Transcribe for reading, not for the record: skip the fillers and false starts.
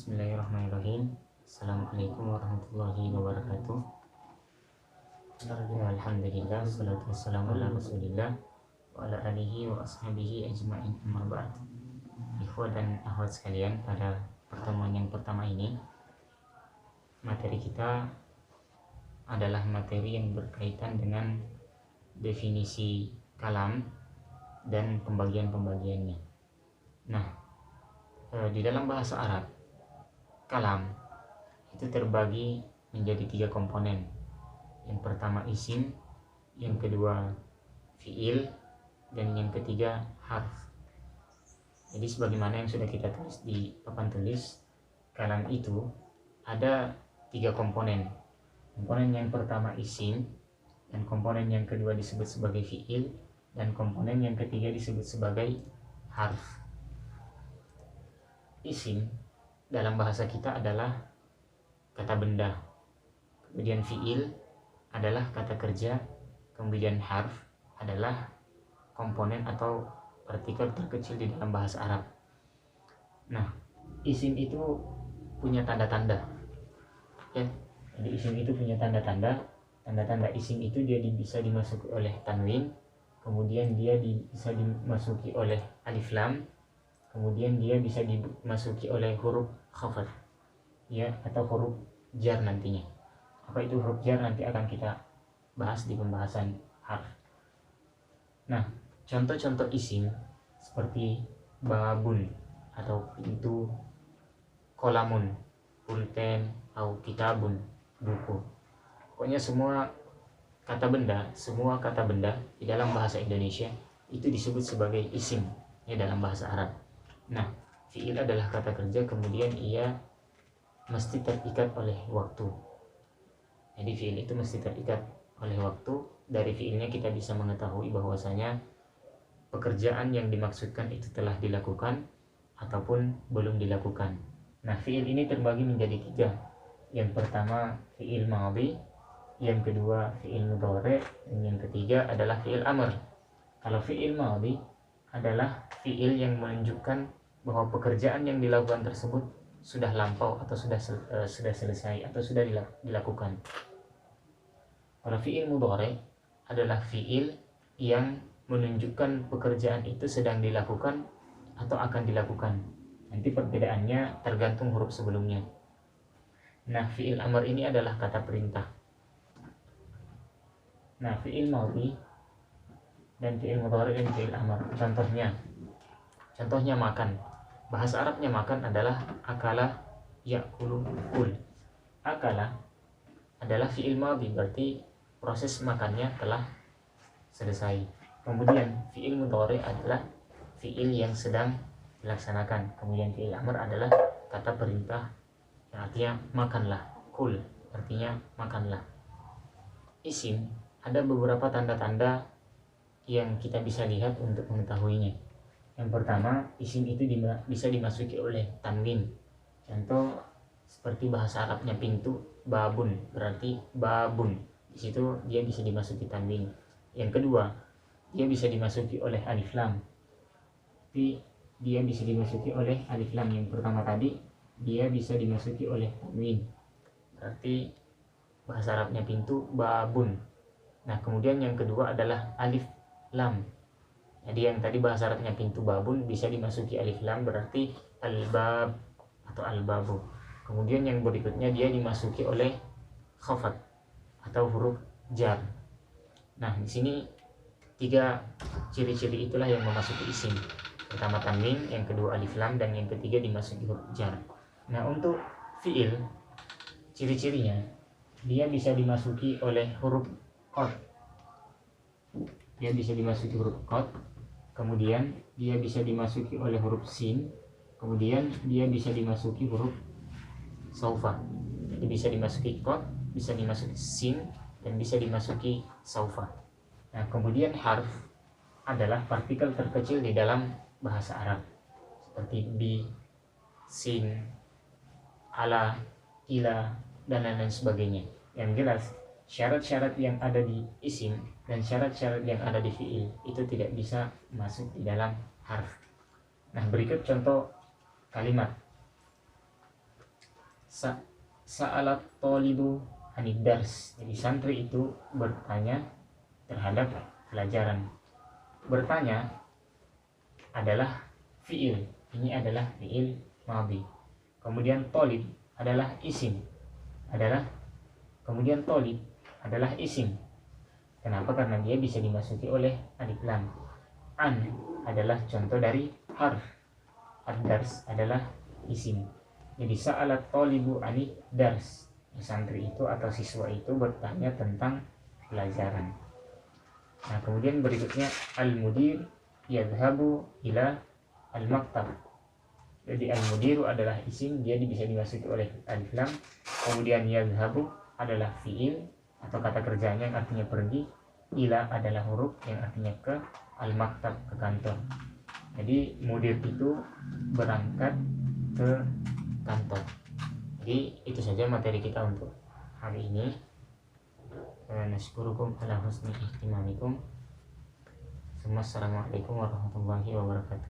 Bismillahirrahmanirrahim. Assalamualaikum warahmatullahi wabarakatuh. Alhamdulillah, salatu wassalamu ala rasulillah wa ala alihi wa ashabihi ajma'in, amma ba'd. Ikhwah dan akhwat sekalian, pada pertemuan yang pertama ini materi kita adalah materi yang berkaitan dengan definisi kalam dan pembagian-pembagiannya. Nah, di dalam bahasa Arab, kalam itu terbagi menjadi 3 komponen. Yang pertama isim, yang kedua fiil, dan yang ketiga harf. Jadi sebagaimana yang sudah kita tulis di papan tulis, kalam itu ada 3 komponen. Komponen yang pertama isim, dan komponen yang kedua disebut sebagai fiil, dan komponen yang ketiga disebut sebagai harf. Isim dalam bahasa kita adalah kata benda, kemudian fiil adalah kata kerja, kemudian harf adalah komponen atau partikel terkecil di dalam bahasa Arab. Nah, isim itu punya tanda-tanda, ya. Jadi isim itu punya tanda-tanda. Tanda-tanda isim itu dia bisa dimasuki oleh tanwin, kemudian dia bisa dimasuki oleh alif lam, kemudian dia bisa dimasuki oleh huruf khafat, ya, atau huruf jar nantinya. Apa itu huruf jar nanti akan kita bahas di pembahasan harf. Nah, contoh-contoh isim seperti babun atau pintu, kolamun, pulpen, atau kitabun, buku. Pokoknya semua kata benda di dalam bahasa Indonesia itu disebut sebagai isim, ya, dalam bahasa Arab. Nah, fiil adalah kata kerja, kemudian ia mesti terikat oleh waktu. Jadi fiil itu mesti terikat oleh waktu. Dari fiilnya kita bisa mengetahui bahwasanya pekerjaan yang dimaksudkan itu telah dilakukan ataupun belum dilakukan. Nah, fiil ini terbagi menjadi 3. Yang pertama fiil madhi, yang kedua fiil mudhari', dan yang ketiga adalah fiil amr. Kalau fiil madhi adalah fiil yang menunjukkan bahwa pekerjaan yang dilakukan tersebut sudah lampau atau sudah selesai atau sudah dilakukan. Kalau fiil mudhari' adalah fiil yang menunjukkan pekerjaan itu sedang dilakukan atau akan dilakukan. Nanti perbedaannya tergantung huruf sebelumnya. Nah, fiil amr ini adalah kata perintah. Nah, fiil madhi dan fiil mudhari' dan fiil amr. Contohnya makan. Bahasa Arabnya makan adalah akala ya'kulu kul. Akala adalah fiil madhi, berarti proses makannya telah selesai. Kemudian fiil mudhari' adalah fiil yang sedang dilaksanakan. Kemudian fiil amr adalah kata perintah yang artinya makanlah. Kul artinya makanlah. Isim ada beberapa tanda-tanda yang kita bisa lihat untuk mengetahuinya. Yang pertama, isim itu bisa dimasuki oleh tanwin. Contoh seperti bahasa Arabnya pintu, babun, berarti babun. Di situ dia bisa dimasuki tanwin. Yang kedua, dia bisa dimasuki oleh alif lam. Tapi dia bisa dimasuki oleh alif lam. Yang pertama tadi dia bisa dimasuki oleh tanwin. Berarti bahasa Arabnya pintu, babun. Nah, kemudian yang kedua adalah alif lam. Jadi yang tadi bahasa Arabnya pintu, babun, bisa dimasuki alif lam, berarti al-bab atau al-babu. Kemudian yang berikutnya dia dimasuki oleh khafat atau huruf jar. Nah, di sini 3 ciri-ciri itulah yang memasuki isim. Pertama tanwin, yang kedua alif lam, dan yang ketiga dimasuki huruf jar. Nah, untuk fiil, ciri-cirinya dia bisa dimasuki oleh huruf qad. Dia bisa dimasuki huruf qad. Kemudian dia bisa dimasuki oleh huruf sin, kemudian dia bisa dimasuki huruf saufa. Jadi bisa dimasuki qad, bisa dimasuki sin, dan bisa dimasuki saufa. Nah, kemudian harf adalah partikel terkecil di dalam bahasa Arab, seperti bi, sin, ala, ila, dan lain-lain sebagainya. Yang jelas, syarat-syarat yang ada di isim dan syarat-syarat yang ada di fiil itu tidak bisa masuk di dalam harf. Nah, berikut contoh kalimat. sa'alat tolibu anid dars. Jadi santri itu bertanya terhadap pelajaran. Bertanya adalah fiil, ini adalah fiil madhi. Kemudian tolib adalah isim, kemudian tolib adalah isim. Kenapa? Karena dia bisa dimasuki oleh alif lam. An adalah contoh dari harf. Ad-dars adalah isim. Jadi sa'alat tolibu ani dars. Santri itu atau siswa itu bertanya tentang pelajaran. Nah, kemudian berikutnya al-mudir yadhhabu ila al-maktab. Jadi al-mudiru adalah isim, dia bisa dimasuki oleh alif lam. Kemudian yadhhabu adalah fiil atau kata kerjanya yang artinya pergi. Ila adalah huruf yang artinya ke, al-maktab ke kantor. Jadi mudir itu berangkat ke kantor. Jadi itu saja materi kita untuk hari ini. Naskurukum ala husni ihtimamikum. Assalamualaikum warahmatullahi wabarakatuh.